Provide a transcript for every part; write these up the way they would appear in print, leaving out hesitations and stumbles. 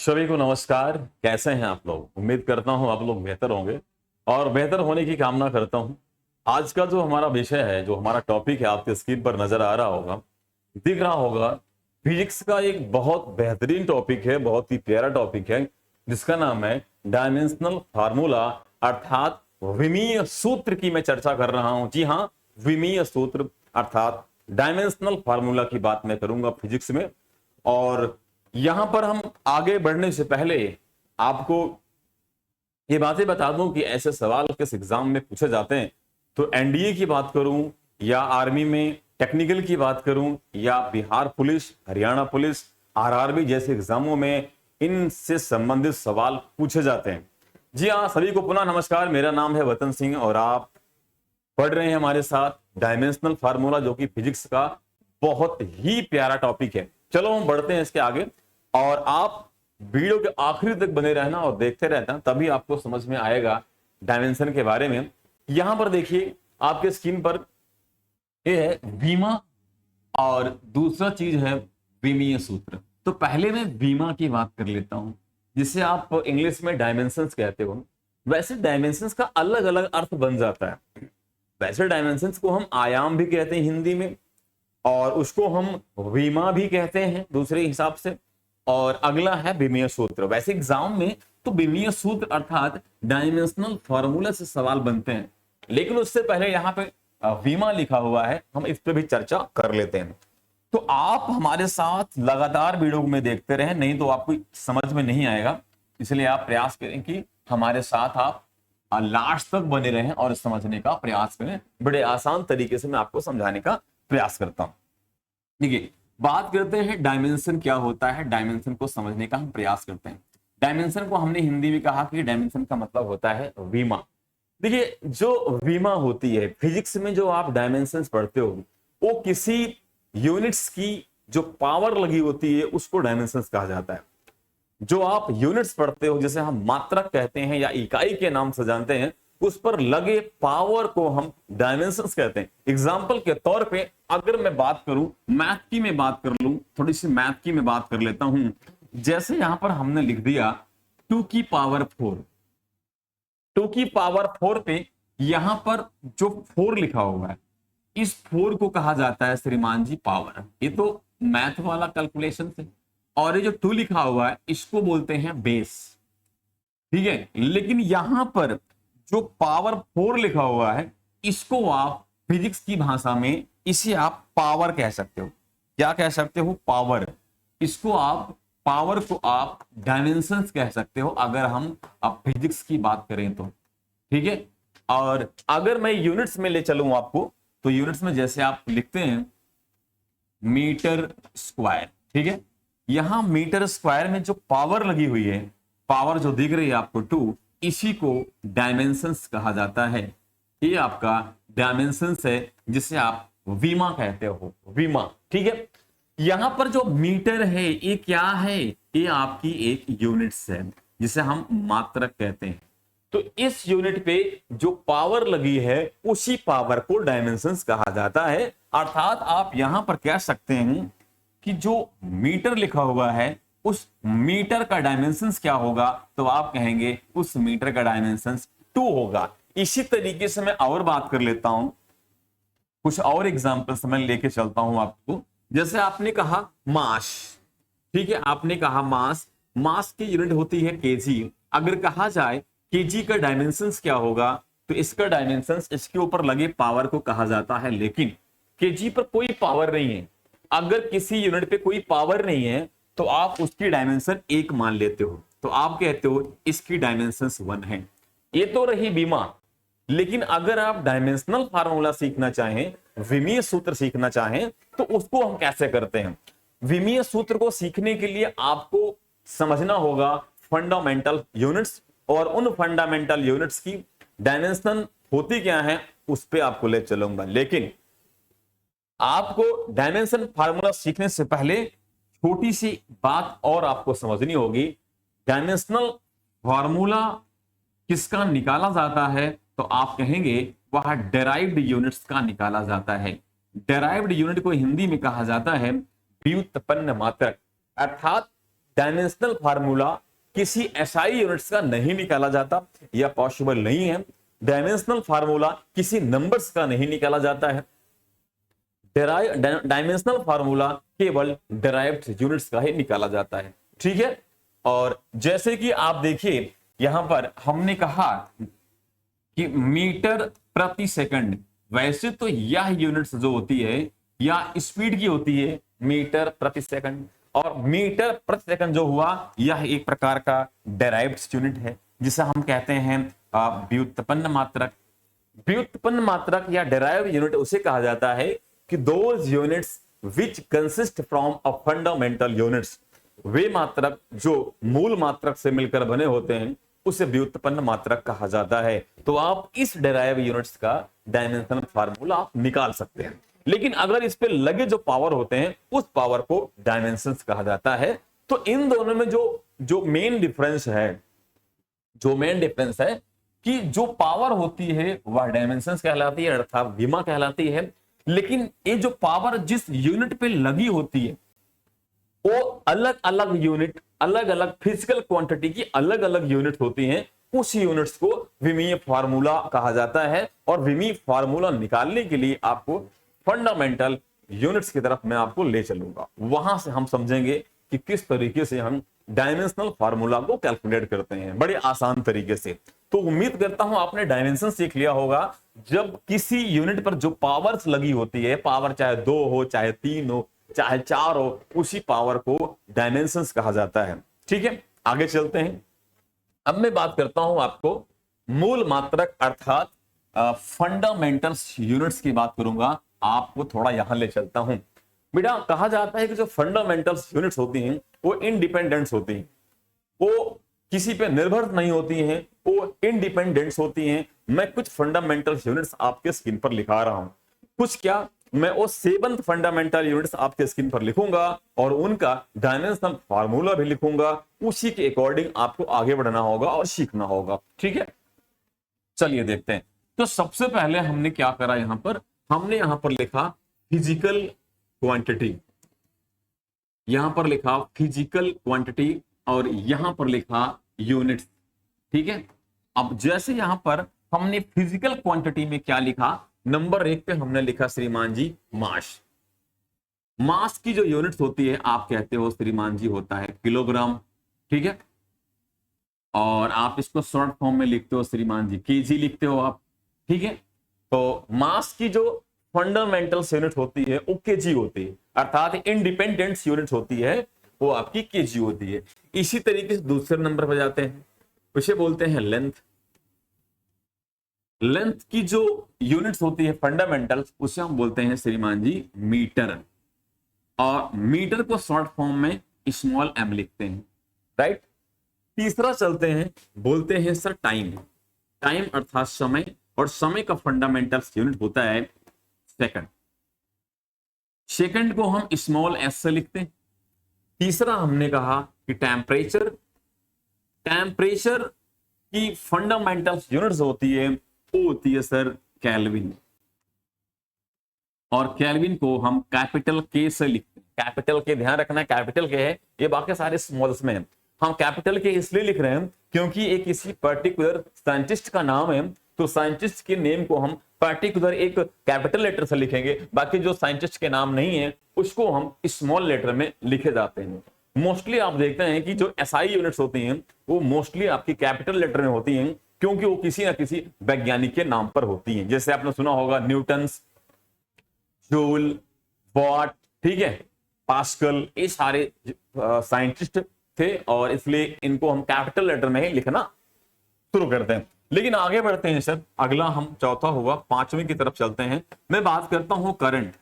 सभी को नमस्कार। कैसे हैं आप लोग? उम्मीद करता हूं आप लोग बेहतर होंगे और बेहतर होने की कामना करता हूं। आज का जो हमारा विषय है, जो हमारा टॉपिक है, आपके स्क्रीन पर नजर आ रहा होगा, दिख रहा होगा। फिजिक्स का एक बहुत बेहतरीन टॉपिक है, बहुत ही प्यारा टॉपिक है, जिसका नाम है डायमेंशनल फार्मूला, अर्थात विमीय सूत्र की मैं चर्चा कर रहा हूं। जी हाँ, विमीय सूत्र अर्थात डायमेंशनल फार्मूला की बात मैं करूंगा फिजिक्स में। और यहां पर हम आगे बढ़ने से पहले आपको ये बातें बता दूं कि ऐसे सवाल किस एग्जाम में पूछे जाते हैं। तो एनडीए की बात करूं या आर्मी में टेक्निकल की बात करूं या Bihar police, Haryana police, RRB जैसे एग्जामों में इनसे संबंधित सवाल पूछे जाते हैं। जी हाँ, सभी को पुनः नमस्कार। मेरा नाम है वतन सिंह और आप पढ़ रहे हैं हमारे साथ डायमेंशनल फार्मूला, जो कि फिजिक्स का बहुत ही प्यारा टॉपिक है। चलो हम बढ़ते हैं इसके आगे, और आप वीडियो के आखिरी तक बने रहना और देखते रहना, तभी आपको समझ में आएगा डायमेंशन के बारे में। यहां पर देखिए आपके स्क्रीन पर ये है वीमा और दूसरा चीज है विमीय सूत्र। तो पहले मैं वीमा की बात कर लेता हूं, जिसे आप इंग्लिश में डायमेंशंस कहते हो। वैसे डायमेंशंस का अलग अलग अर्थ बन जाता है। वैसे डायमेंशंस को हम आयाम भी कहते हैं हिंदी में, और उसको हम विमा भी कहते हैं दूसरे हिसाब से। और अगला है विमीय सूत्र। वैसे एग्जाम में तो विमीय सूत्र अर्थात डायमेंशनल फार्मूला से सवाल बनते हैं, लेकिन उससे पहले यहाँ पे विमा लिखा हुआ है, हम इस पे भी चर्चा कर लेते हैं। तो आप हमारे साथ लगातार वीडियो में देखते रहें, नहीं तो आपको समझ में नहीं आएगा। इसलिए आप प्रयास करें कि हमारे साथ आप लास्ट तक बने रहें और समझने का प्रयास करें। बड़े आसान तरीके से मैं आपको समझाने का प्रयास करता हूं। देखिए, बात करते हैं डायमेंशन क्या होता है। डायमेंशन को समझने का हम प्रयास करते हैं। डायमेंशन को हमने हिंदी में कहा कि डायमेंशन का मतलब होता है विमा। देखिए, जो विमा होती है फिजिक्स में, जो आप डायमेंशंस पढ़ते हो, वो किसी यूनिट्स की जो पावर लगी होती है उसको डायमेंशंस कहा जाता है। जो आप यूनिट्स पढ़ते हो, जिसे हम मात्रक कहते हैं या इकाई के नाम से जानते हैं, उस पर लगे पावर को हम डायमेंशंस कहते हैं। एग्जांपल के तौर पे अगर मैं बात करूं, मैथ की मैं बात कर लूं, थोड़ी सी मैथ की मैं बात कर लेता हूं। जैसे यहां पर हमने लिख दिया 2 की पावर 4। 2 की पावर 4 पे यहां पर जो 4 लिखा हुआ है, इस 4 को कहा जाता है श्रीमान जी पावर। ये तो मैथ वाला कैलकुलेशन है। और ये जो 2 लिखा हुआ है, इसको बोलते हैं बेस। ठीक है, लेकिन यहां पर जो पावर 4 लिखा हुआ है, इसको आप फिजिक्स की भाषा में इसे आप पावर कह सकते हो। क्या कह सकते हो? पावर। इसको आप पावर को आप डायमेंशंस कह सकते हो, अगर हम अब फिजिक्स की बात करें तो। ठीक है, और अगर मैं यूनिट्स में ले चलूं आपको, तो यूनिट्स में जैसे आप लिखते हैं मीटर स्क्वायर। ठीक है, यहां मीटर स्क्वायर में जो पावर लगी हुई है, पावर जो दिख रही है आपको 2, इसी को डायमेंशंस कहा जाता है। ये आपका डायमेंशंस है, जिसे आप विमा कहते हो, विमा। ठीक है, यहां पर जो मीटर है ये क्या है? ये आपकी एक यूनिट्स है, जिसे हम मात्रक कहते हैं। तो इस यूनिट पे जो पावर लगी है, उसी पावर को डायमेंशंस कहा जाता है। अर्थात आप यहां पर कह सकते हैं कि जो मीटर लिखा हुआ है, उस मीटर का डायमेंशंस क्या होगा? तो आप कहेंगे उस मीटर का डायमेंशंस 2 होगा। इसी तरीके से मैं और बात कर लेता हूं, कुछ और एग्जांपल्स मैं लेके चलता हूं आपको। जैसे आपने कहा मास। ठीक है, आपने कहा मास। मास की यूनिट होती है केजी। अगर कहा जाए केजी का डायमेंशंस क्या होगा, तो इसका डायमेंशंस इसके ऊपर लगे पावर को कहा जाता है। लेकिन केजी पर कोई पावर नहीं है। अगर किसी यूनिट पे कोई पावर नहीं है, तो आप उसकी डायमेंशन 1 मान लेते हो, तो आप कहते हो इसकी डायमेंशंस 1 है। ये तो रही बीमा। लेकिन अगर आप डायमेंशनल फार्मूला सीखना चाहें, विमीय सूत्र सीखना चाहें, तो उसको हम कैसे करते हैं? विमीय सूत्र को सीखने के लिए आपको समझना होगा फंडामेंटल यूनिट्स, और उन फंडामेंटल यूनिट्स की डायमेंशन होती क्या है, उस पे आपको ले चलूंगा। लेकिन आपको डायमेंशन फार्मूला सीखने से पहले छोटी सी बात और आपको समझनी होगी। डायमेंशनल फार्मूला किसका निकाला जाता है? तो आप कहेंगे वह डेराइव्ड यूनिट्स का निकाला जाता है। डेराइव्ड यूनिट को हिंदी में कहा जाता है व्युत्पन्न मात्रक। अर्थात डायमेंशनल फार्मूला किसी एसआई यूनिट्स का नहीं निकाला जाता, यह पॉसिबल नहीं है। डायमेंशनल फार्मूला किसी नंबर्स का नहीं निकाला जाता है। डायमेंशनल फार्मूला केवल डेराइव्ड यूनिट्स का ही निकाला जाता है, ठीक है। और जैसे कि आप देखिए यहां पर हमने कहा कि मीटर प्रति सेकंड, वैसे तो यह यूनिट्स जो होती है या स्पीड की होती है मीटर प्रति सेकंड, और मीटर प्रति सेकंड जो हुआ यह एक प्रकार का डेराइव्ड यूनिट है जिसे हम कहते हैं व्युत्पन्न मात्रक। व्युत्पन्न मात्रक या डेराइव्ड यूनिट उसे कहा जाता है कि those units which consist from a fundamental units, वे मात्रक जो मूल मात्रक से मिलकर बने होते हैं उसे व्युत्पन्न मात्रक कहा जाता है। तो आप इस डेराइव यूनिट्स का डायमेंशनल फार्मूला आप निकाल सकते हैं, लेकिन अगर इस पे लगे जो पावर होते हैं उस पावर को डायमेंशंस कहा जाता है। तो इन दोनों में जो मेन डिफरेंस है कि जो पावर होती है वह डायमेंशंस कहलाती है अर्थात विमा कहलाती है, लेकिन ये जो पावर जिस यूनिट पे लगी होती है वो अलग अलग यूनिट, अलग अलग फिजिकल क्वांटिटी की अलग अलग यूनिट होती हैं। उस यूनिट्स को विमीय फार्मूला कहा जाता है, और विमीय फार्मूला निकालने के लिए आपको फंडामेंटल यूनिट्स की तरफ मैं आपको ले चलूंगा। वहां से हम समझेंगे कि किस तरीके से हम डायमेंशनल फार्मूला को कैलकुलेट करते हैं, बड़े आसान तरीके से। तो उम्मीद करता हूं आपने डायमेंशन सीख लिया होगा। जब किसी यूनिट पर जो पावर्स लगी होती है, पावर चाहे 2 हो, चाहे 3 हो, चाहे 4 हो, उसी पावर को डायमेंशंस कहा जाता है, ठीक है। आगे चलते हैं। अब मैं बात करता हूं आपको मूल मात्रक अर्थात फंडामेंटल यूनिट्स की बात करूंगा। आपको थोड़ा यहां ले चलता हूं। बेटा कहा जाता है कि जो फंडामेंटल यूनिट्स होती हैं वो इंडिपेंडेंट्स होती हैं, वो किसी पे निर्भर नहीं होती हैं, वो इंडिपेंडेंट्स होती हैं। मैं कुछ फंडामेंटल यूनिट्स आपके स्क्रीन पर लिखा रहा हूं। कुछ क्या, मैं वो 7th फंडामेंटल यूनिट्स आपके स्क्रीन पर लिखूंगा और उनका डायमेंशनल फार्मूला भी लिखूंगा। उसी के अकॉर्डिंग आपको आगे बढ़ना होगा और सीखना होगा, ठीक है। चलिए देखते हैं। तो सबसे पहले हमने क्या करा, हमने यहां पर लिखा फिजिकल क्वांटिटी, यहां पर लिखा फिजिकल क्वांटिटी और यहां पर लिखा यूनिट्स, ठीक है। अब जैसे यहां पर हमने फिजिकल क्वांटिटी में क्या लिखा, नंबर 1 पे हमने लिखा श्रीमान जी मास। मास की जो यूनिट्स होती है आप कहते हो श्रीमान जी होता है किलोग्राम, ठीक है। और आप इसको शॉर्ट फॉर्म में लिखते हो श्रीमान जी केजी लिखते हो आप, ठीक है। तो मास की जो फंडामेंटल यूनिट होती है वो केजी होती है, अर्थात इंडिपेंडेंट यूनिट होती है वो आपकी केजी होती है। इसी तरीके से दूसरे नंबर पर जाते हैं, उसे बोलते हैं लेंथ। लेंथ की जो यूनिट्स होती है फंडामेंटल उसे हम बोलते हैं श्रीमान जी मीटर, और मीटर को शॉर्ट फॉर्म में स्मॉल एम लिखते हैं, राइट। तीसरा चलते हैं, बोलते हैं सर टाइम। टाइम अर्थात समय, और समय का फंडामेंटल यूनिट होता है सेकंड। सेकंड को हम स्मॉल एस से लिखते हैं। तीसरा हमने कहा कि टेम्परेचर। टेम्परेचर की फंडामेंटल यूनिट्स होती है वो होती है सर केल्विन, और केल्विन को हम कैपिटल के से लिखते हैं। कैपिटल के ध्यान रखना, कैपिटल के है, ये बाकी सारे स्मॉल्स में है। हम कैपिटल के इसलिए लिख रहे हैं क्योंकि एक किसी पर्टिकुलर साइंटिस्ट का नाम है, तो साइंटिस्ट के नेम को हम पर्टिकुलर एक कैपिटल लेटर से लिखेंगे, बाकी जो साइंटिस्ट के नाम नहीं है उसको हम स्मॉल लेटर में लिखे जाते हैं। मोस्टली आप देखते हैं कि जो एसआई यूनिट्स होती हैं वो मोस्टली आपकी कैपिटल लेटर में होती हैं, क्योंकि वो किसी ना किसी वैज्ञानिक के नाम पर होती हैं। जैसे आपने सुना होगा न्यूटन्स, जूल, वॉट, ठीक है, पास्कल, ये सारे साइंटिस्ट थे, और इसलिए इनको हम कैपिटल लेटर में ही लिखना शुरू करते हैं। लेकिन आगे बढ़ते हैं सर, अगला हम चौथा हुआ, 5वें की तरफ चलते हैं। मैं बात करता हूं करंट।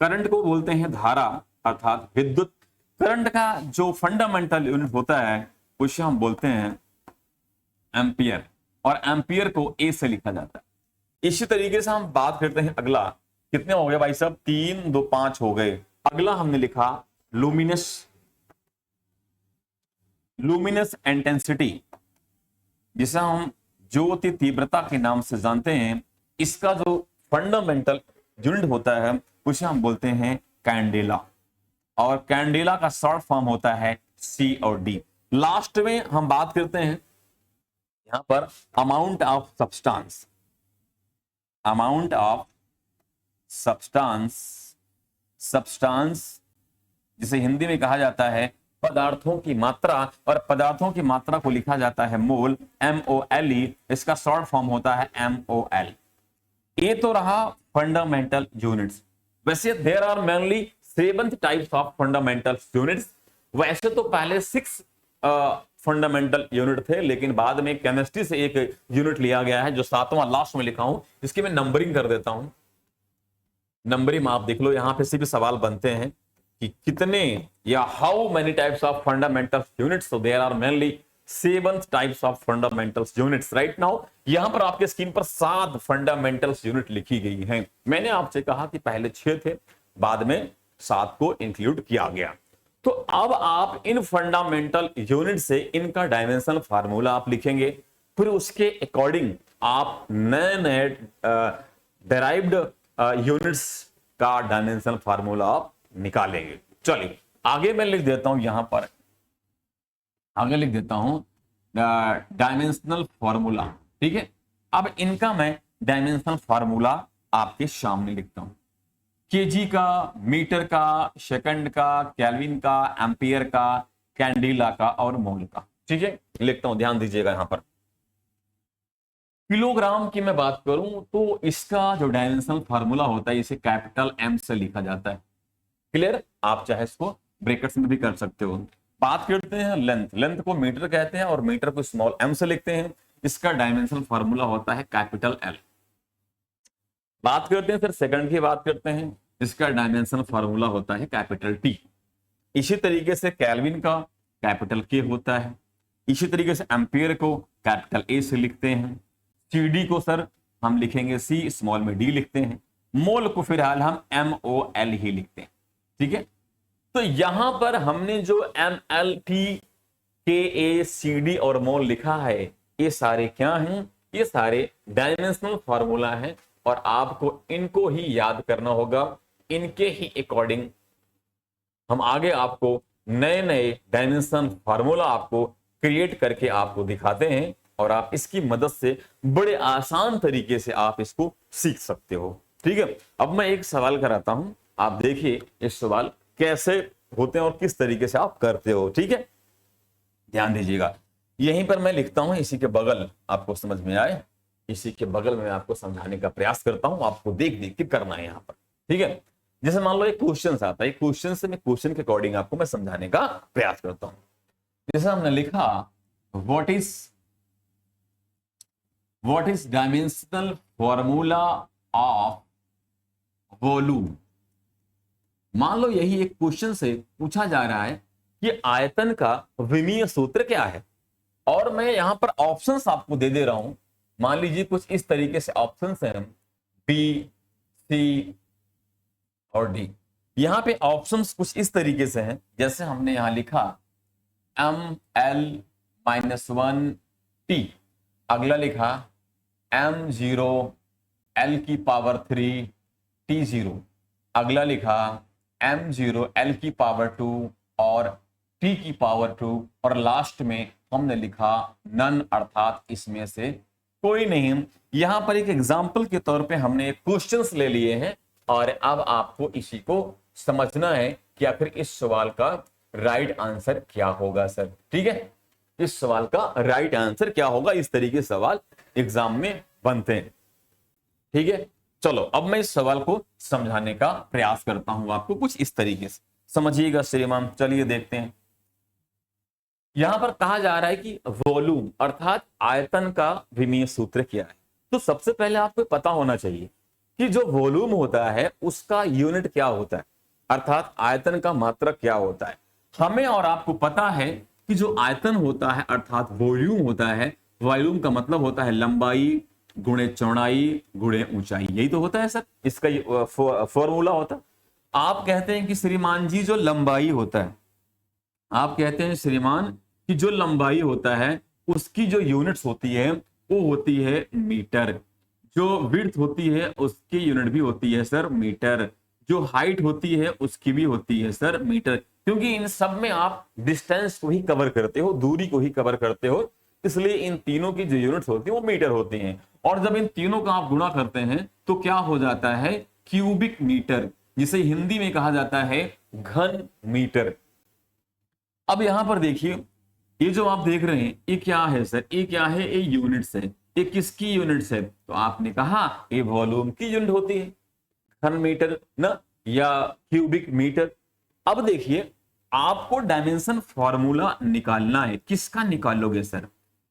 करंट को बोलते हैं धारा अर्थात विद्युत। करंट का जो फंडामेंटल यूनिट होता है उसे हम बोलते हैं एम्पियर, और एम्पियर को ए से लिखा जाता है। इसी तरीके से हम बात करते हैं अगला, कितने हो गए भाई साहब, 3, 2, 5 हो गए। अगला हमने लिखा लुमिनस। लुमिनस इंटेंसिटी, जिसे हम ज्योति तीव्रता के नाम से जानते हैं, इसका जो फंडामेंटल यूनिट होता है उसे हम बोलते हैं कैंडेला, और कैंडेला का शॉर्ट फॉर्म होता है सी और डी। लास्ट में हम बात करते हैं यहां पर amount of substance, amount of substance, substance जिसे हिंदी में कहा जाता है पदार्थों की मात्रा, और पदार्थों की मात्रा को लिखा जाता है मोल, MOLE, इसका शॉर्ट फॉर्म होता है MOL। ये तो रहा फंडामेंटल यूनिट्स। वैसे there are mainly 7 types of fundamental units. वैसे तो पहले 6 फंडामेंटल यूनिट थे, लेकिन बाद में केमिस्ट्री से एक यूनिट लिया गया है जो 7वां लास्ट में लिखा हूं, इसकी मैं नंबरिंग कर देता हूं। नंबरिंग आप देख लो, यहां पे से भी सवाल बनते हैं कि कितने या how many types of fundamental units. So there are mainly 7 types of fundamental units. Right now यहां पर आपके स्क्रीन पर 7 फंडामेंटल यूनिट लिखी गई हैं। मैंने आपसे कहा कि पहले 6 थे, बाद में 7 को इंक्लूड किया गया। तो अब आप इन फंडामेंटल यूनिट से इनका डायमेंशनल फार्मूला आप लिखेंगे, फिर उसके अकॉर्डिंग आप नए नए डेराइव्ड यूनिट्स का डायमेंशनल फार्मूला आप निकालेंगे। चलिए आगे मैं लिख देता हूं, यहां पर आगे लिख देता हूं डायमेंशनल फार्मूला। ठीक है, अब इनका मैं डायमेंशनल फार्मूला आपके सामने लिखता हूं। केजी का, मीटर का, सेकंड का, केल्विन का, एम्पियर का, कैंडिला का और मोल का। ठीक है, लिखता हूं, ध्यान दीजिएगा। यहां पर किलोग्राम की मैं बात करूं तो इसका जो डायमेंशनल फार्मूला होता है इसे कैपिटल M से लिखा जाता है। क्लियर? आप चाहे इसको ब्रैकेट्स में भी कर सकते हो। बात करते हैं लेंथ, लेंथ को मीटर कहते हैं और मीटर को स्मॉल m से लिखते हैं। इसका डायमेंशनल फार्मूला होता है कैपिटल L। बात करते हैं फिर सेकंड की बात करते हैं, इसका डायमेंशनल फार्मूला होता है कैपिटल T। इसी तरीके से केल्विन का कैपिटल K होता है। इसी तरीके से एम्पियर को कैपिटल A से लिखते हैं। CD को सर हम लिखेंगे C, स्मॉल में D लिखते हैं। मोल को फिलहाल हम MOL ही लिखते हैं। ठीक है, तो यहां पर हमने जो ML, T, KA, CD और मोल लिखा है, ये सारे क्या हैं? ये सारे डायमेंशनल फार्मूला हैं और आपको इनको ही याद करना होगा। इनके ही अकॉर्डिंग हम आगे आपको नए नए डायमेंशनल फार्मूला आपको क्रिएट करके आपको दिखाते हैं और आप इसकी मदद से बड़े आसान तरीके से आप इसको सीख सकते हो। ठीक है, अब मैं एक सवाल कराता हूं, आप देखिए इस सवाल कैसे होते हैं और किस तरीके से आप करते हो। ठीक है, ध्यान दीजिएगा। यहीं पर मैं लिखता हूं, इसी के बगल आपको समझ में आए, इसी के बगल में आपको समझाने का प्रयास करता हूं। आपको देख देख के करना है यहां पर। ठीक है, जैसे मान लो एक क्वेश्चन आता है, क्वेश्चन से मैं क्वेश्चन के अकॉर्डिंग आपको मैं समझाने का प्रयास करता हूं। जैसे हमने लिखा what is dimensional formula of volume. मान लो यही एक क्वेश्चन से पूछा जा रहा है कि आयतन का विमीय सूत्र क्या है, और मैं यहां पर ऑप्शंस आपको दे दे रहा हूं। मान लीजिए कुछ इस तरीके से ऑप्शंस हैं, बी, सी और डी। यहां पे ऑप्शंस कुछ इस तरीके से हैं, जैसे हमने यहां लिखा ML-1T, अगला लिखा M0L3T0, अगला लिखा M0L2 और T2, और लास्ट में हमने लिखा नन, अर्थात इसमें से कोई नहीं। यहां पर एक एग्जाम्पल के तौर पे हमने क्वेश्चंस ले लिए हैं और अब आपको इसी को समझना है कि आखिर इस सवाल का राइट आंसर क्या होगा सर। ठीक है, इस सवाल का राइट आंसर क्या होगा, इस तरीके सवाल एग्जाम में बनते हैं। ठीक है, चलो अब मैं इस सवाल को समझाने का प्रयास करता हूं आपको कुछ इस तरीके से। समझिएगा श्रीमान, चलिए देखते हैं। यहां पर कहा जा रहा है कि वॉल्यूम अर्थात आयतन का विमीय सूत्र क्या है। तो सबसे पहले आपको पता होना चाहिए कि जो वॉल्यूम होता है उसका यूनिट क्या होता है, अर्थात आयतन का मात्रक क्या होता है। हमें और आपको पता है कि जो आयतन होता है अर्थात वॉल्यूम होता है, वॉल्यूम का मतलब होता है लंबाई गुणे चौड़ाई गुणे ऊंचाई, यही तो होता है सर, इसका फॉर्मूला होता है। आप कहते हैं कि श्रीमान जी जो लंबाई होता है, आप कहते हैं श्रीमान कि जो लंबाई होता है उसकी जो यूनिट्स होती है वो होती है मीटर, जो विड्थ होती है उसकी यूनिट भी होती है सर मीटर, जो हाइट होती है उसकी भी होती है सर मीटर। क्योंकि इन सब में आप डिस्टेंस को ही कवर करते हो, दूरी को ही कवर करते हो, इसलिए इन तीनों की जो यूनिट्स होती है वो मीटर होती हैं। और जब इन तीनों का आप गुणा करते हैं तो क्या हो जाता है, क्यूबिक मीटर, जिसे हिंदी में कहा जाता है घन मीटर। अब यहां पर देखिए, ये जो आप देख रहे हैं ये क्या है सर, ये क्या है, ये यूनिट्स है। ये किसकी यूनिट्स है, तो आपने कहा ये वॉल्यूम की यूनिट होती है, घन मीटर ना, या क्यूबिक मीटर। अब देखिए, आपको डायमेंशन फॉर्मूला निकालना है, किसका निकालोगे सर,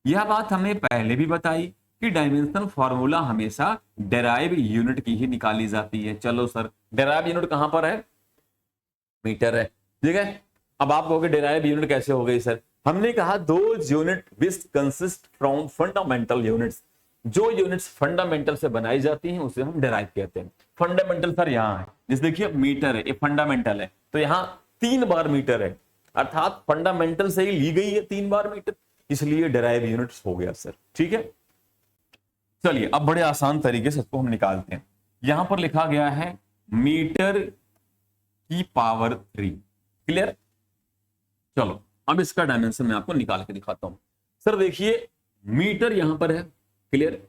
यह बात हमने पहले भी बताई कि डायमेंशन फॉर्मूला हमेशा डेराइव यूनिट की ही निकाली जाती है। चलो सर, डेराइव यूनिट कहां पर है, मीटर है, ठीक है। अब आप कहोगे डेराइव यूनिट कैसे हो गई सर, हमने कहा दो unit which consist from fundamental units, जो यूनिट्स फंडामेंटल से बनाई जाती हैं उसे हम डेराइव कहते हैं। फंडामेंटल सर यहाँ है, जैसे देखिए मीटर है, ये फंडामेंटल है, तो यहाँ 3 बार मीटर है, अर्थात फंडामेंटल से ही ली गई है 3 बार मीटर, इसलिए डेराइव यूनिट्स हो गया सर, ठीक है। चलिए अब बड़े आसान तरीके से इसको हम निकालते हैं। यहां पर लिखा गया है मीटर की पावर 3, क्लियर। चलो अब इसका डायमेंशन मैं आपको निकाल के दिखाता हूं। सर देखिए, मीटर यहां पर है, क्लियर,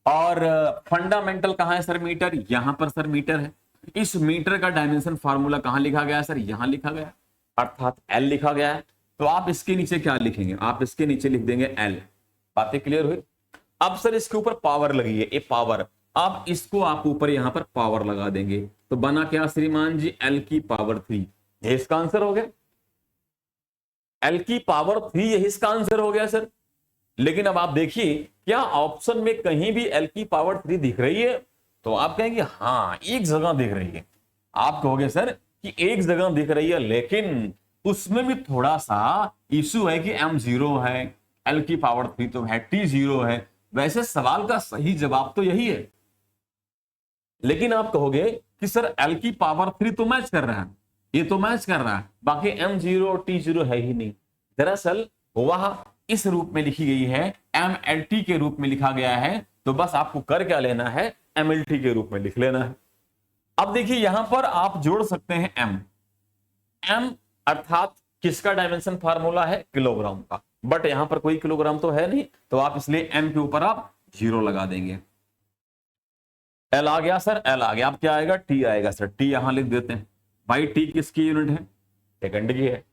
और फंडामेंटल कहां है सर, मीटर, यहां पर सर मीटर है। इस मीटर का डायमेंशन फार्मूला कहां लिखा गया है सर, यहां लिखा गया है, अर्थात एल लिखा गया है। तो आप इसके नीचे क्या लिखेंगे, आप इसके नीचे लिख देंगे एल। बातें क्लियर हुई। अब सर इसके ऊपर पावर लगी है, ये पावर, आप इसको आप ऊपर यहां पर पावर लगा देंगे, तो बना क्या श्रीमान जी, एल की पावर 3, ये इसका आंसर हो गया। एल की पावर 3 यही इसका आंसर हो गया सर। लेकिन अब आप देखिए, क्या ऑप्शन में कहीं भी एल की पावर 3 दिख रही है, तो आप कहेंगे हाँ एक जगह दिख रही है। आप कहोगे सर कि एक जगह दिख रही है, लेकिन उसमें भी थोड़ा सा इशू है कि m 0 है, एल की पावर 3 तो है, t 0 है। वैसे सवाल का सही जवाब तो यही है, लेकिन आप कहोगे कि सर एल की पावर 3 तो मैच कर रहा है, ये तो मैच कर रहा है, बाकी m 0 t 0 है ही नहीं। दरअसल वह इस रूप में लिखी गई है, MLT के रूप में लिखा गया है, तो बस आपको कर क्या लेना है, MLT के रूप में लिख लेना है। अब देखिए यहां पर आप जोड़ सकते हैं m अर्थात किसका डायमेंशन फार्मूला है, किलोग्राम का, बट यहां पर कोई किलोग्राम तो है नहीं, तो आप इसलिए m के ऊपर आप 0 लगा देंगे। l आ गया सर, l आ गया, अब क्या आएगा, t आएगा सर, t यहां लिख देते हैं। भाई t किसकी यूनिट है, सेकंड की है,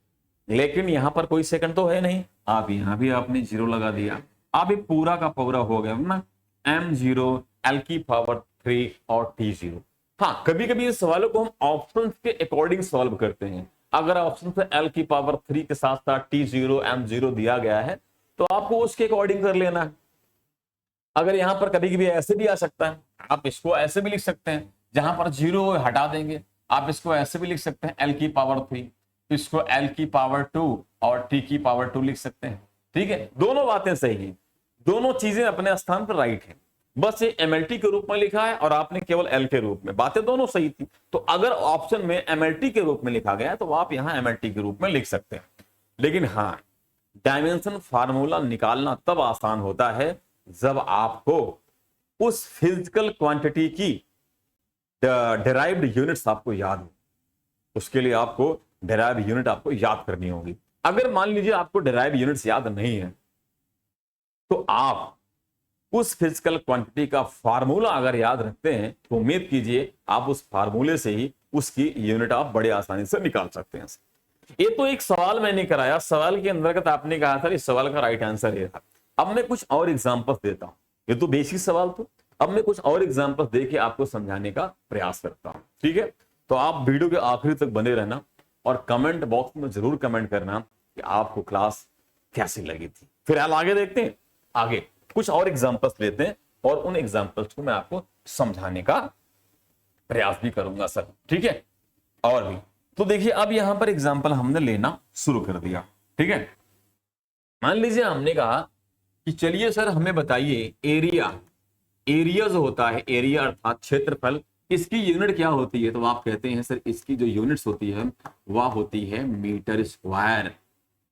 लेकिन यहां पर कोई सेकंड तो है नहीं, आप यहां भी आपने 0 लगा दिया। अब ये पूरा का पूरा हो गया ना, m 0, l की पावर 3 और t 0। हाँ, कभी कभी इस सवालों को हम ऑप्शन के अकॉर्डिंग सॉल्व करते हैं। अगर ऑप्शन पे l की पावर 3 के साथ साथ t 0 m 0 दिया गया है, तो आपको उसके अकॉर्डिंग कर लेना है। अगर यहां पर कभी कभी ऐसे भी आ सकता है, आप इसको ऐसे भी लिख सकते हैं, जहां पर 0 हटा देंगे, आप इसको ऐसे भी लिख सकते हैं l की पावर 3, इसको l की पावर 2 और t की पावर 2 लिख सकते हैं, ठीक है। दोनों बातें सही हैं, दोनों चीजें अपने स्थान पर राइट है, बस ये MLT के रूप में लिखा है और आपने केवल L के रूप में, बातें दोनों सही थी। तो अगर ऑप्शन में MLT के रूप में लिखा गया तो आप यहां MLT के रूप में लिख सकते हैं। लेकिन हाँ, डायमेंशन फार्मूला निकालना तब आसान होता है जब आपको उस फिजिकल क्वांटिटी की डेराइव्ड यूनिट्स आपको याद हो। उसके लिए आपको डेराइव्ड यूनिट आपको याद करनी होगी। अगर मान लीजिए आपको डेराइव्ड यूनिट्स याद नहीं है, तो आप उस फिजिकल क्वांटिटी का फार्मूला अगर याद रखते हैं तो उम्मीद कीजिए आप उस फार्मूले से ही उसकी यूनिट आप बड़े आसानी से निकाल सकते हैं। ये तो एक सवाल मैंने कराया, सवाल के अंतर्गत आपने कहा था इस सवाल का राइट आंसर ये था। अब मैं कुछ और एग्जांपल्स देता हूं, ये तो बेसिक सवाल तो, अब मैं कुछ और एग्जांपल्स देके आपको समझाने का प्रयास करता हूं, ठीक है। तो आप वीडियो के आखिरी तक बने रहना और कमेंट बॉक्स में जरूर कमेंट करना कि आपको क्लास कैसी लगी थी। फिर आगे देखते हैं, आगे कुछ और एग्जांपल्स लेते हैं और उन एग्जांपल्स को मैं आपको समझाने का प्रयास भी करूंगा सर, ठीक है। और भी तो देखिए, अब यहां पर एग्जांपल हमने लेना शुरू कर दिया, ठीक है। मान लीजिए हमने कहा कि चलिए सर हमें बताइए एरिया, एरिया जो होता है, एरिया अर्थात क्षेत्रफल, इसकी यूनिट क्या होती है, तो आप कहते हैं सर इसकी जो यूनिट्स होती है वह होती है मीटर स्क्वायर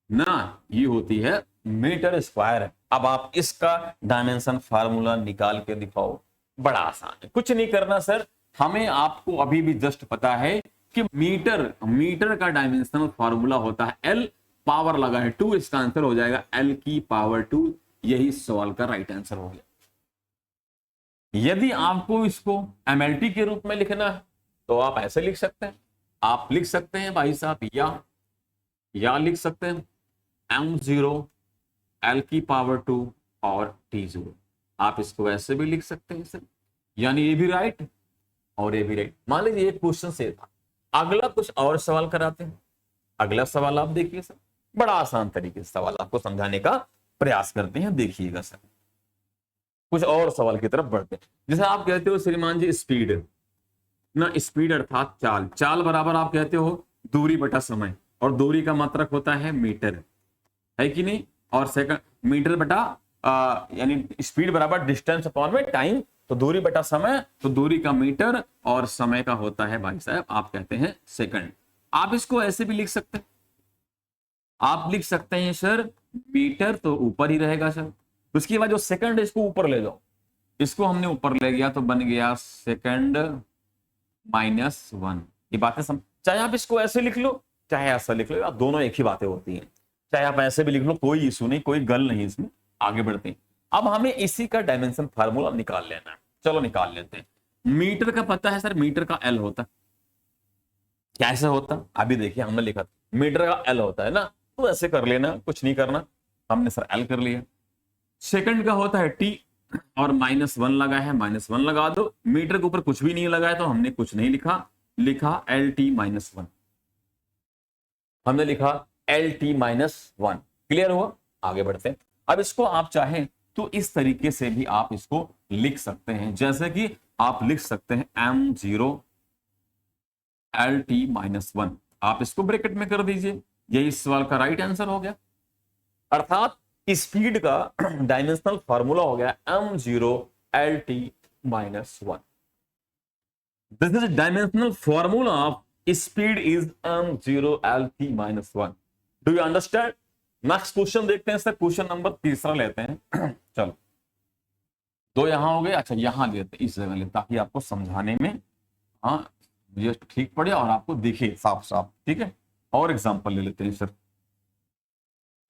ना, ये होती है मीटर स्क्वायर। अब आप इसका डायमेंशन फार्मूला निकाल के दिखाओ, बड़ा आसान है, कुछ नहीं करना सर, हमें आपको अभी भी जस्ट पता है कि मीटर का डायमेंशनल फॉर्मूला होता है L, पावर लगा है 2, इसका आंसर हो जाएगा L की पावर 2। यही सवाल का राइट आंसर हो गया। यदि आपको इसको MLT के रूप में लिखना है तो आप ऐसे लिख सकते हैं, आप लिख सकते हैं भाई साहब, या लिख सकते हैं m0 L की पावर 2 और T0। आप इसको ऐसे भी लिख सकते हैं सर, यानी ये भी राइट और ये भी राइट। मान लीजिए एक क्वेश्चन से था, अगला कुछ और सवाल कराते हैं। अगला सवाल आप देखिए सर, बड़ा आसान तरीके से सवाल आपको समझाने का प्रयास करते हैं, देखिएगा सर। कुछ और सवाल की तरफ बढ़ते हैं। जैसे आप कहते हो श्रीमान जी स्पीड ना, स्पीड अर्थात चाल बराबर आप कहते हो दूरी बटा समय, और दूरी का मात्रक होता है मीटर, है कि नहीं, और सेकंड मीटर बटा यानी स्पीड बराबर डिस्टेंस अपॉन में टाइम, तो दूरी बटा समय, तो दूरी का मीटर और समय का होता है भाई साहब आप कहते हैं सेकंड। आप इसको ऐसे भी लिख सकते हैं, आप लिख सकते हैं सर मीटर तो ऊपर ही रहेगा सर, उसके बाद जो सेकंड इसको ऊपर ले जाओ, इसको हमने ऊपर ले गया तो बन गया सेकंड -1। ये बातें चाहे आप इसको ऐसे लिख लो चाहे ऐसा लिख लो, दोनों एक ही बातें होती हैं। चाहे आप ऐसे भी लिख लो, कोई इशू नहीं, कोई गल नहीं इसमें। आगे बढ़ते हैं, अब हमें इसी का डायमेंशन फार्मूला निकाल लेना है। चलो निकाल लेते हैं। मीटर का पता है सर, मीटर का L होता है। कैसे होता अभी देखिए, हमने लिखा था मीटर का L होता है ना, तो ऐसे कर लेना, कुछ नहीं करना, हमने सर L कर लिया। सेकंड का होता है T और -1 लगा है, -1 लगा दो। मीटर के ऊपर कुछ भी नहीं लगा है तो हमने कुछ नहीं लिखा LT -1, हमने लिखा LT -1। क्लियर हुआ? आगे बढ़ते हैं। अब इसको आप चाहें तो इस तरीके से भी आप इसको लिख सकते हैं, जैसे कि आप लिख सकते हैं m0 LT -1, आप इसको ब्रैकेट में कर दीजिए, यही इस सवाल का राइट आंसर हो गया। अर्थात स्पीड का डायमेंशनल फार्मूला हो गया m0 LT -1। This is dimensional formula of speed is m0 LT -1। Do you understand? Next question देखते हैं सर, क्वेश्चन नंबर 3 लेते हैं। चलो, 2 यहां हो गए, अच्छा यहां लेते हैं, इस जगह लेते, ताकि आपको समझाने में हाँ ये ठीक पड़े और आपको दिखे साफ साफ। ठीक है, और एग्जांपल ले लेते हैं सर।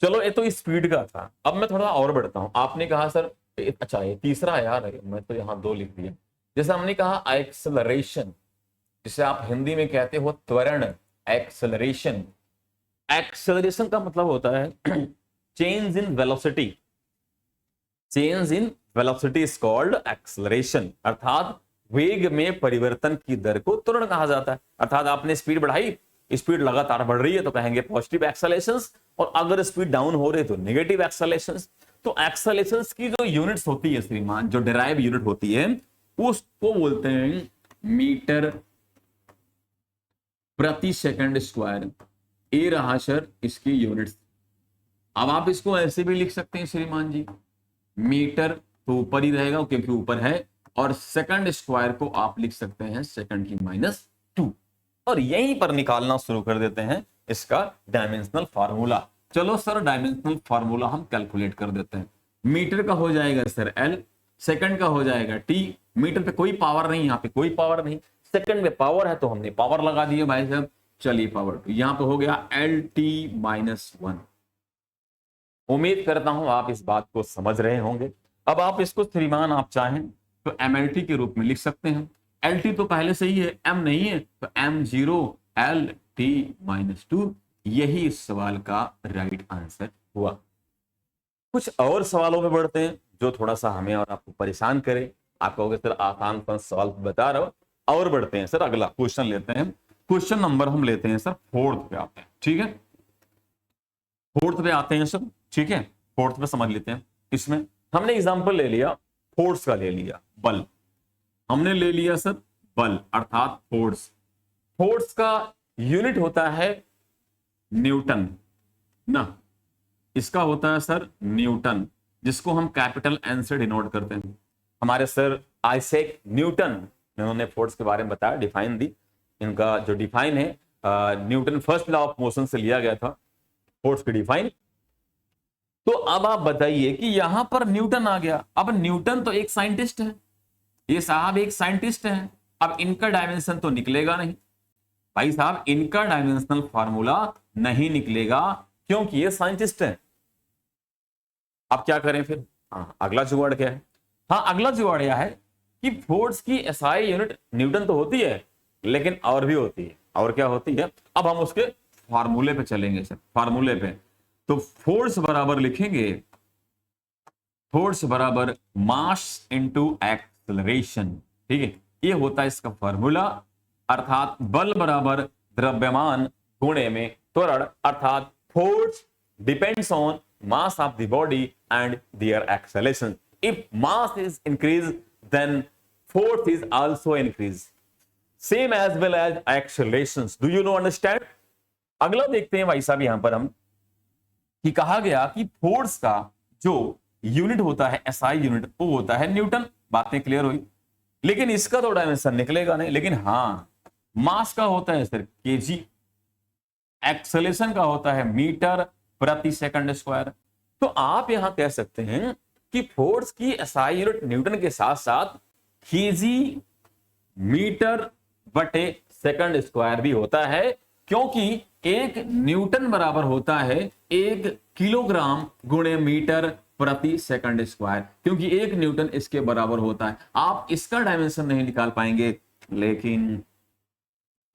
चलो ये तो स्पीड का था, अब मैं थोड़ा और बढ़ता हूं। आपने कहा सर अच्छा ये तीसरा यार, मैं तो यहां 2 लिख दिया। जैसे हमने कहा एक्सेलरेशन, जिसे आप हिंदी में कहते हो त्वरण, एक्सेलरेशन। एक्सेलरेशन का मतलब होता है change in velocity, change in velocity is called acceleration, अर्थात वेग में परिवर्तन की दर को त्वरण कहा जाता है। अर्थात आपने स्पीड बढ़ाई, स्पीड लगातार बढ़ रही है तो कहेंगे पॉजिटिव एक्सेलरेशंस, और अगर स्पीड डाउन हो रही है तो नेगेटिव एक्सेलरेशंस। तो एक्सेलरेशंस की जो यूनिट्स होती है श्रीमान, जो डिराइव यूनिट होती है, उसको बोलते हैं मीटर प्रति सेकंड स्क्वायर। ए रहा सर इसकी यूनिट्स। अब आप इसको ऐसे भी लिख सकते हैं श्रीमान जी, मीटर तो ऊपर ही रहेगा क्योंकि ऊपर है, और सेकंड स्क्वायर को आप लिख सकते हैं सेकंड की -2, और यहीं पर निकालना शुरू कर देते हैं इसका डायमेंशनल फार्मूला। चलो सर डायमेंशनल फार्मूला हम कैलकुलेट कर देते हैं। मीटर का हो जाएगा सर L, सेकंड का हो जाएगा T। मीटर पे कोई पावर नहीं, यहाँ पे कोई पावर नहीं, सेकंड में पावर है तो हमने पावर लगा दिया भाई साहब। चलिए पावर 2, यहां पे हो गया LT -1। उम्मीद करता हूं आप इस बात को समझ रहे होंगे। अब आप इसको श्रीमान आप चाहें तो MLT के रूप में लिख सकते हैं। LT तो पहले से ही है, M नहीं है, तो m0 LT -2, यही इस सवाल का राइट आंसर हुआ। कुछ और सवालों में बढ़ते हैं जो थोड़ा सा हमें और आपको परेशान करे। आप कहोगे सर आसान सवाल बता रहा हो, और बढ़ते हैं सर, अगला क्वेश्चन लेते हैं। क्वेश्चन नंबर हम लेते हैं सर 4th पे आते हैं। ठीक है, 4th पे आते हैं सर। ठीक है, 4th पे समझ लेते हैं। इसमें हमने एग्जांपल ले लिया, फोर्स का ले लिया, बल हमने ले लिया सर, बल अर्थात फोर्स। फोर्स का यूनिट होता है न्यूटन ना, इसका होता है सर न्यूटन, जिसको हम कैपिटल N से डिनोट करते हैं। हमारे सर आइजैक न्यूटन, इन्होंने फोर्स के बारे में बताया, डिफाइन दी। इनका जो डिफाइन है Newton first law of motion से लिया गया था फोर्स की डिफाइन। तो अब आप बताइए कि यहां पर न्यूटन आ गया। अब न्यूटन तो एक साइंटिस्ट है, ये साहब एक साइंटिस्ट हैं। अब इनका डायमेंशन तो निकलेगा नहीं, भाई साहब इनका डायमेंशनल फार्मूला नहीं निकलेगा क्योंकि ये साइंटिस्ट है। अब क्या करें फिर? हाँ, अगला जुगाड़ क्या है? हाँ, अगला जुगाड़ यह है कि फोर्स की एसआई यूनिट न्यूटन तो होती है, लेकिन और भी होती है। और क्या होती है? अब हम उसके फार्मूले पे चलेंगे सर, फार्मूले पे। तो फोर्स बराबर लिखेंगे, फोर्स बराबर मास इनटू एक्सेलरेशन। ठीक है, ये होता है इसका फार्मूला। अर्थात बल बराबर द्रव्यमान गुणे में त्वरण, अर्थात force depends on mass of the body and their acceleration. If mass is increased, then force is also increased. Same as well as accelerations. Do you know understand? अगला देखते हैं भाई साहब यहां पर हम कि कहा गया कि फोर्स का जो यूनिट होता है एसआई यूनिट वो होता है न्यूटन। बातें क्लियर हुई? लेकिन इसका तो डायमेंशन निकलेगा नहीं। लेकिन हाँ, मास का होता है सर केजी, एक्सेलेरेशन का होता है मीटर प्रति सेकंड स्क्वायर। तो आप यहां कह सकते हैं कि फोर्स की एसआई यूनिट न्यूटन के साथ साथ केजी, मीटर बटे सेकंड स्क्वायर भी होता है, क्योंकि एक न्यूटन बराबर होता है 1 किलोग्राम गुणे मीटर प्रति सेकंड स्क्वायर, क्योंकि 1 न्यूटन इसके बराबर होता है। आप इसका डायमेंशन नहीं निकाल पाएंगे, लेकिन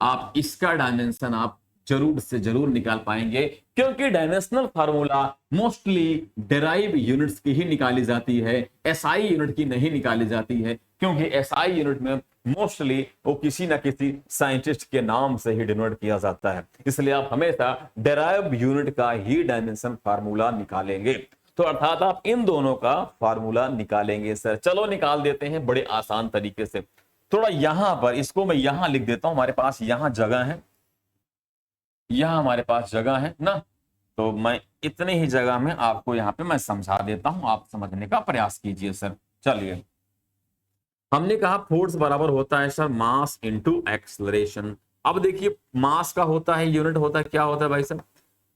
आप इसका डायमेंशन आप जरूर से जरूर निकाल पाएंगे, क्योंकि dimensional formula mostly derive units की ही निकाली जाती है, एसआई यूनिट की नहीं निकाली जाती है, क्योंकि एसआई यूनिट में मोस्टली वो किसी ना किसी साइंटिस्ट के नाम से ही डिनोट किया जाता है। इसलिए आप हमेशा डेराइव यूनिट का ही डायमेंशन फार्मूला निकालेंगे। तो अर्थात आप इन दोनों का फार्मूला निकालेंगे सर। चलो निकाल देते हैं बड़े आसान तरीके से। थोड़ा यहां पर इसको मैं यहां लिख देता हूं, हमारे पास यहां जगह है, यहां हमारे पास जगह है ना, तो मैं इतनी ही जगह में आपको यहां पे मैं समझा देता हूं, आप समझने का प्रयास कीजिए सर। चलिए, हमने कहा फोर्स बराबर होता है सर मास इनटू एक्सेलरेशन। अब देखिए मास का होता है यूनिट होता है, क्या होता है भाई साहब?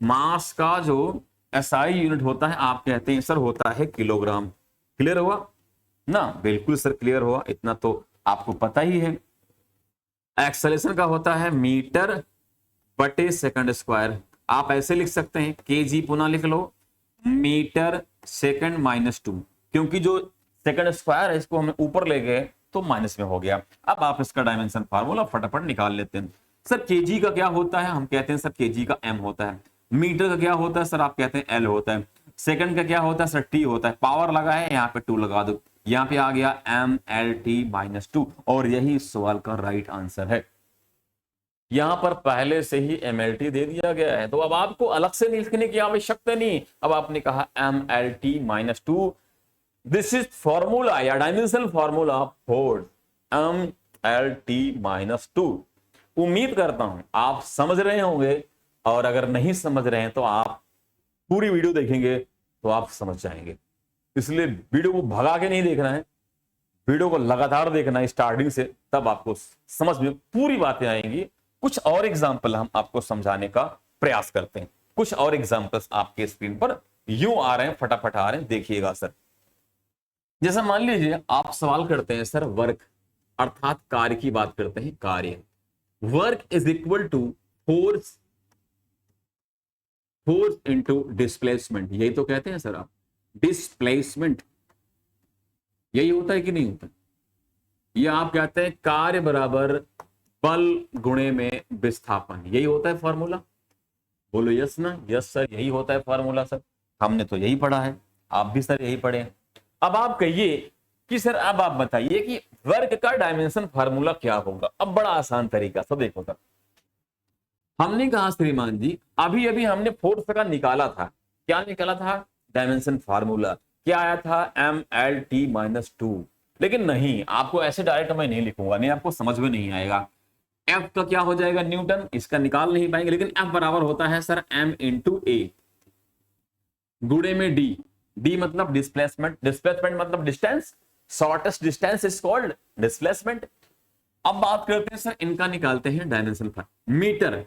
मास का जो एसआई यूनिट होता है आप कहते हैं सर होता है किलोग्राम। क्लियर हुआ ना? बिल्कुल सर क्लियर हुआ, इतना तो आपको पता ही है। एक्सेलरेशन का होता है मीटर बटे सेकंड स्क्वायर। आप ऐसे लिख सकते हैं केजी, पुनः लिख लो मीटर सेकंड माइनस 2, क्योंकि जो सेकंड स्क्वायर है इसको हमें ऊपर ले गए तो माइनस में हो गया। अब आप इसका डायमेंशन फार्मूला फटाफट निकाल लेते हैं। सर केजी का क्या होता है? हम कहते हैं सर केजी का एम होता है। मीटर का क्या होता है सर? आप कहते हैं एल होता है। सेकंड का क्या होता है सर? टी होता है। पावर लगा है यहाँ पे 2 लगा दो, यहाँ पे आ गया एम एल टी माइनस 2, और यही इस सवाल का राइट आंसर है। यहां पर पहले से ही MLT दे दिया गया है, तो अब आपको अलग से लिखने की आवश्यकता नहीं। अब आपने कहा MLT minus 2, this is formula या dimensional formula force MLT minus 2। उम्मीद करता हूं आप समझ रहे होंगे, और अगर नहीं समझ रहे हैं तो आप पूरी वीडियो देखेंगे तो आप समझ जाएंगे। इसलिए वीडियो को भगा के नहीं देखना है, वीडियो को लगातार देखना है स्टार्टिंग से, तब आपको समझ में पूरी बातें आएंगी। कुछ और एग्जाम्पल हम आपको समझाने का प्रयास करते हैं। कुछ और एग्जाम्पल्स आपके स्क्रीन पर यूं आ रहे हैं, फटाफट आ रहे हैं, देखिएगा सर। जैसा मान लीजिए आप सवाल करते हैं सर वर्क अर्थात कार्य की बात करते हैं, कार्य। Work is equal to force into displacement, यही तो कहते हैं सर आप, डिस्प्लेसमेंट। यही होता है कि नहीं होता? ये आप कहते हैं कार्य बराबर बल गुणे में विस्थापन, यही होता है फॉर्मूला। बोलो यस ना? यस सर, यही होता है फॉर्मूला सर, हमने तो यही पढ़ा है, आप भी सर यही पढ़े हैं। अब आप कहिए कि सर अब आप बताइए कि वर्क का डायमेंशन फार्मूला क्या होगा। अब बड़ा आसान तरीका से देखो सर, हमने कहा श्रीमान जी अभी अभी हमने फोर्स का निकाला था, क्या निकाला था? Dimension formula. क्या आया था? MLT minus 2। लेकिन नहीं, आपको ऐसे डायरेक्ट मैं नहीं लिखूंगा, नहीं आपको समझ में नहीं आएगा। F का क्या हो जाएगा? न्यूटन, इसका निकाल नहीं पाएंगे, लेकिन F बराबर होता है सर M इंटू A गुणे में D। D मतलब डिस्प्लेसमेंट, डिस्प्लेसमेंट मतलब distance, shortest distance is called displacement. अब बात करते हैं सर इनका, निकालते हैं डायमेंशन मीटर।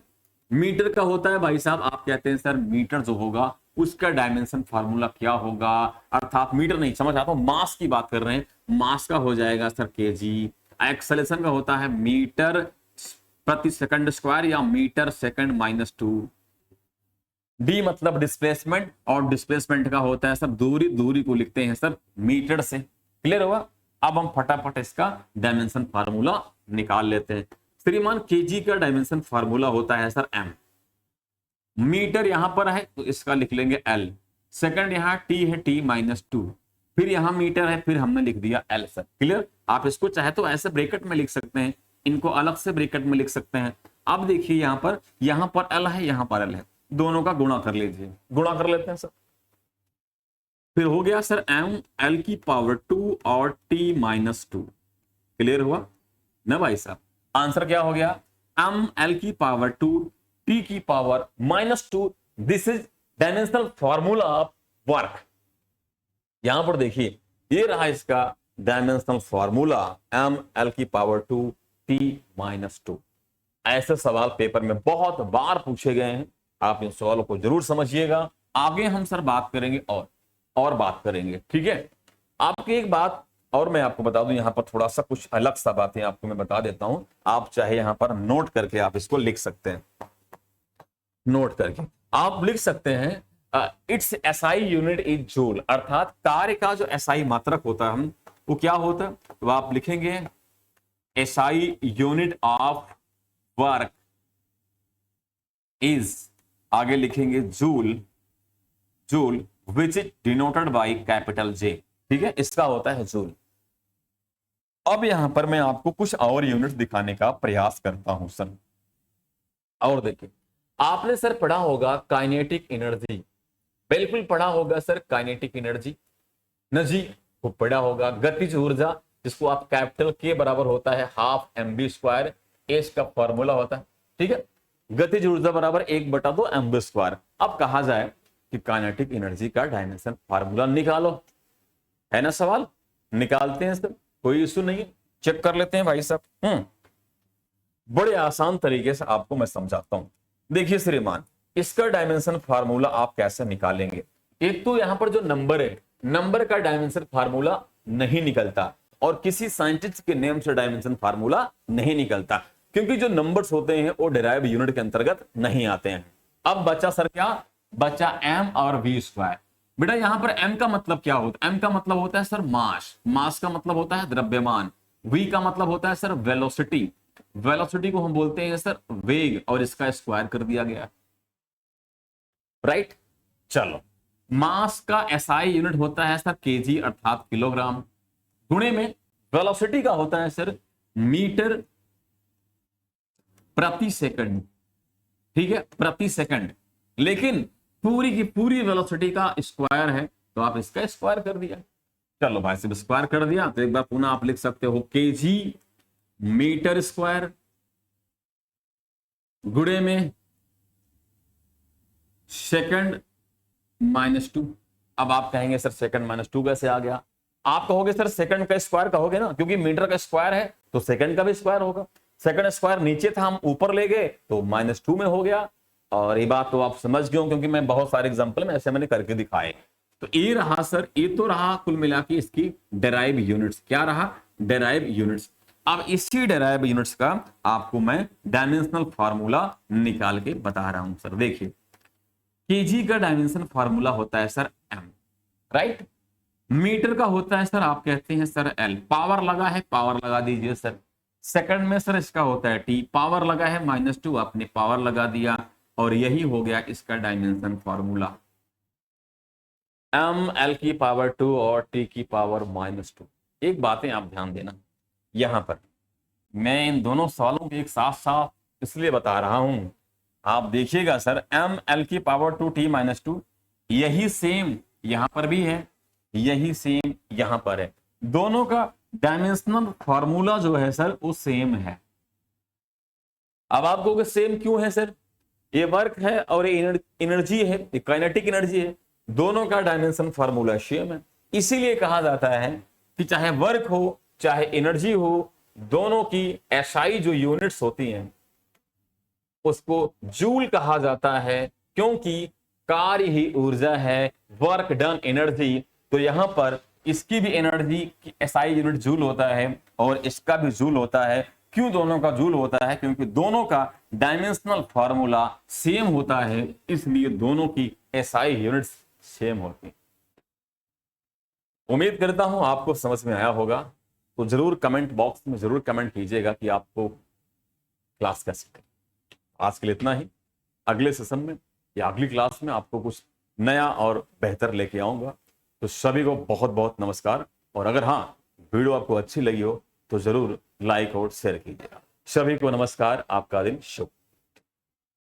मीटर का होता है भाई साहब, आप कहते हैं सर मीटर जो होगा उसका डायमेंशन फार्मूला क्या होगा? अर्थात मीटर नहीं, समझ आता हूं, मास की बात कर रहे हैं, मास का हो जाएगा सर केजी। एक्सेलरेशन का होता है मीटर प्रति सेकंड स्क्वायर या मीटर सेकंड माइनस 2। डी मतलब डिस्प्लेसमेंट, और डिस्प्लेसमेंट का होता है सर दूरी, दूरी को लिखते हैं सर मीटर से। क्लियर हुआ? अब हम फटाफट इसका डायमेंशन फार्मूला निकाल लेते हैं। श्रीमान केजी का डायमेंशन फार्मूला होता है सर एम। मीटर यहां पर है तो इसका लिख लेंगे एल, सेकंड यहां टी है टी माइनस 2, फिर यहां मीटर है, फिर हमने लिख दिया एल सर। क्लियर? आप इसको चाहे तो ऐसे ब्रैकेट में लिख सकते हैं, इनको अलग से ब्रैकेट में लिख सकते हैं। अब देखिए यहां पर एल है, यहां पर एल है, दोनों का गुणा कर लीजिए, गुणा कर लेते हैं सर। फिर हो गया सर एम एल की पावर 2 और टी माइनस 2। क्लियर हुआ ना भाई साहब? आंसर क्या हो गया? एम एल की पावर 2 टी की power minus 2। This is dimensional formula of work. यहां पर देखिए ये रहा इसका डायमेंशनल फॉर्मूला, एम एल की पावर 2 टी माइनस 2। ऐसे सवाल पेपर में बहुत बार पूछे गए हैं, आप इन सवालों को जरूर समझिएगा। आगे हम सर बात करेंगे और बात करेंगे, ठीक है। आपकी एक बात और मैं आपको बता दूं, यहां पर थोड़ा सा कुछ अलग सा बातें आपको मैं बता देता हूं, आप चाहे यहां पर नोट करके आप इसको लिख सकते हैं। नोट करके आप लिख सकते हैं it's SI unit is joule, अर्थात कार्य का जो एसआई मात्रक होता है वो क्या होता है, तो आप लिखेंगे SI unit of work is, आगे लिखेंगे joule, joule which is denoted by capital J. ठीक है, इसका होता है जूल। अब यहां पर मैं आपको कुछ और यूनिट दिखाने का प्रयास करता हूं सर। और देखिए आपने सर पढ़ा होगा काइनेटिक एनर्जी, बिल्कुल पढ़ा होगा सर काइनेटिक एनर्जी न जी, को पढ़ा होगा। गतिज ऊर्जा जिसको आप कैपिटल के बराबर होता है हाफ mv स्क्वायर, इसका फॉर्मूला होता है। ठीक है, गतिज ऊर्जा बराबर 1/2 mv स्क्वायर। अब कहा जाए कि काइनेटिक एनर्जी का डायमेंशन फार्मूला निकालो, है ना सवाल? निकालते हैं सर, कोई इशू नहीं है, चेक कर लेते हैं भाई साहब। बड़े आसान तरीके से आपको मैं समझाता हूं। देखिए श्रीमान, इसका डायमेंशन फार्मूला आप कैसे निकालेंगे। एक तो यहां पर जो नंबर है, नंबर का डायमेंशन फार्मूला नहीं निकलता, और किसी साइंटिस्ट के नेम से डायमेंशन फार्मूला नहीं निकलता, क्योंकि जो नंबर्स होते हैं वो डिराइव यूनिट के अंतर्गत नहीं आते हैं। अब बचा सर क्या? बचा m और v स्क्वायर। बेटा यहां पर m का मतलब क्या होता है? m का मतलब होता है सर मास, मास का मतलब होता है द्रव्यमान, v का मतलब होता है सर वेलोसिटी, वेलोसिटी को हम बोलते हैं सर वेग, और इसका स्क्वायर कर दिया गया। राइट, चलो मास का एसआई यूनिट होता है सर केजी अर्थात किलोग्राम, गुणे में वेलोसिटी का होता है सर मीटर प्रति सेकंड। ठीक है, प्रति सेकंड, लेकिन पूरी की पूरी वेलोसिटी का स्क्वायर है तो आप इसका स्क्वायर कर दिया। चलो भाई साहब स्क्वायर कर दिया तो एक बार पुनः आप लिख सकते हो केजी मीटर स्क्वायर गुणे में सेकंड माइनस 2। अब आप कहेंगे सर सेकंड माइनस 2 कैसे आ गया? आप कहोगे सर सेकंड का स्क्वायर कहोगे ना, क्योंकि मीटर का स्क्वायर है तो सेकंड का भी स्क्वायर होगा। सेकंड स्क्वायर नीचे था, हम ऊपर ले गए तो -2 में हो गया। और ये बात तो आप समझ गए हो, क्योंकि मैं बहुत सारे एग्जांपल में ऐसे मैंने करके दिखाए। तो ये रहा सर, ये तो रहा कुल मिला के इसकी डेराइव यूनिट्स। क्या रहा? Derive units. अब इसी डेराइव यूनिट्स का आपको मैं डायमेंशनल फार्मूला निकाल के बता रहा हूं सर। देखिए केजी का डायमेंशन फार्मूला होता है सर m, राइट। मीटर का होता है सर आप कहते हैं सर l, पावर लगा है पावर लगा दीजिए सर। सेकंड में सर इसका होता है t, पावर लगा है -2, आपने पावर लगा दिया, और यही हो गया इसका डायमेंशन फार्मूला m l की पावर 2 और t की पावर -2। एक बातें आप ध्यान देना, यहां पर मैं इन दोनों सवालों को एक साथ साथ इसलिए बता रहा हूं, आप देखिएगा सर m l की पावर 2 t -2, यही सेम यहां पर भी है, यही सेम यहां पर है। दोनों का डायमेंशनल फार्मूला जो है सर वो सेम है। अब आप कहोगे सेम क्यों है सर? ये वर्क है और ये एनर्जी है, ये काइनेटिक एनर्जी है, दोनों का डायमेंशन फार्मूला सेम है। इसीलिए कहा जाता है कि चाहे वर्क हो चाहे एनर्जी हो, दोनों की एसआई जो यूनिट्स होती हैं उसको जूल कहा जाता है, क्योंकि कार्य ही ऊर्जा है, वर्क डन एनर्जी। तो यहां पर इसकी भी एनर्जी की एसआई यूनिट जूल होता है और इसका भी जूल होता है, क्यों दोनों का जूल होता है? क्योंकि दोनों का डायमेंशनल फार्मूला सेम होता है, इसलिए दोनों की एसआई यूनिट्स सेम होती हैं। उम्मीद करता हूं आपको समझ में आया होगा। तो जरूर कमेंट बॉक्स में जरूर कमेंट कीजिएगा कि आपको क्लास कैसी लगी। आज के लिए इतना ही। अगले सेशन में या अगली क्लास में आपको कुछ नया और बेहतर लेके आऊंगा। तो सभी को बहुत बहुत नमस्कार। और अगर हाँ वीडियो आपको अच्छी लगी हो तो जरूर लाइक और शेयर कीजिएगा। सभी को नमस्कार, आपका दिन शुभ।